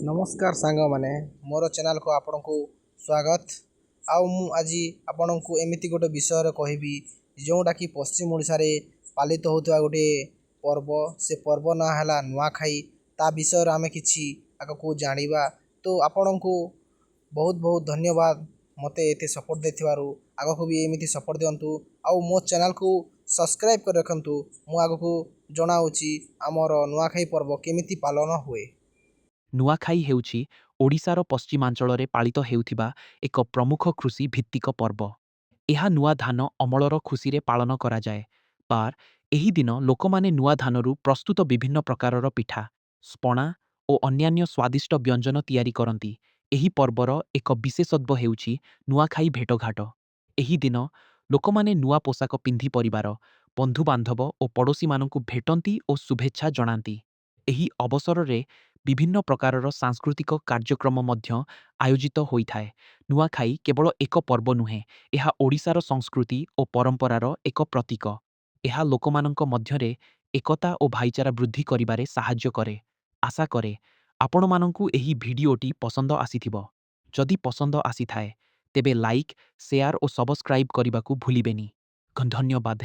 नमस्कार सांग मैंने मोर चैनल को आपण को स्वागत। आउ मु आज आपण को एमती गोटे विषय कहबी जोटा कि पश्चिम ओडिशा रे पालित होता गोटे पर्व से पर्व ना है नुआखाई ता विषय आम कि आगक जाना। तो आपण को बहुत बहुत धन्यवाद मते एते सपोर्ट देथिबारु आगक भी एमती सपोर्ट दिंतु। आउ मो चैनल को सब्सक्राइब कर रखु। मु आगक जनाऊँगी आमर नुआखाई पर्व केमिति पालन हुए। नुआखाई ହେଉଛି ଓଡ଼ିଶାର ପଶ୍ଚିମାଞ୍ଚଳରେ ପାଳିତ ହେଉଥିବା ଏକ ପ୍ରମୁଖ କୃଷି ଭିତ୍ତିକ ପର୍ବ। ଏହା ନୂଆ ଧାନ ଅମଳର ଖୁସିରେ ପାଳନ କରାଯାଏ। ଏହି ଦିନ ଲୋକମାନେ ନୂଆ ଧାନରୁ ପ୍ରସ୍ତୁତ ବିଭିନ୍ନ ପ୍ରକାରର ପିଠା, ସ୍ପଣା ଓ ଅନ୍ୟାନ୍ୟ ସ୍ୱାଦିଷ୍ଟ ବ୍ୟଞ୍ଜନ ତିଆରି କରନ୍ତି। ଏହି ପର୍ବର ଏକ ବିଶେଷତ୍ୱ ହେଉଛି ନୂଆଖାଇ ଭେଟଘାଟ। ଏହି ଦିନ ଲୋକମାନେ ନୂଆ ପୋଷାକ ପିନ୍ଧି ପରିବାର, ବନ୍ଧୁବାନ୍ଧବ ଓ ପଡ଼ୋଶୀମାନଙ୍କୁ ଭେଟନ୍ତି ଓ ଶୁଭେଚ୍ଛା ଜଣାନ୍ତି। ଏହି ଅବସରରେ ବିଭିନ୍ନ ପ୍ରକାରର ସାଂସ୍କୃତିକ କାର୍ଯ୍ୟକ୍ରମ ମଧ୍ୟ ଆୟୋଜିତ ହୋଇଥାଏ। ନୂଆଖାଇ କେବଳ ଏକ ପର୍ବ ନୁହେଁ, ଏହା ଓଡ଼ିଶାର ସଂସ୍କୃତି ଓ ପରମ୍ପରାର ଏକ ପ୍ରତୀକ। ଏହା ଲୋକମାନଙ୍କ ମଧ୍ୟରେ ଏକତା ଓ ଭାଇଚାରା ବୃଦ୍ଧି କରିବାରେ ସାହାଯ୍ୟ କରେ। ଆଶା କରେ ଆପଣମାନଙ୍କୁ ଏହି ଭିଡ଼ିଓଟି ପସନ୍ଦ ଆସିଥିବ। ଯଦି ପସନ୍ଦ ଆସିଥାଏ ତେବେ ଲାଇକ୍, ସେୟାର ଓ ସବସ୍କ୍ରାଇବ୍ କରିବାକୁ ଭୁଲିବେନି। ଧନ୍ୟବାଦ।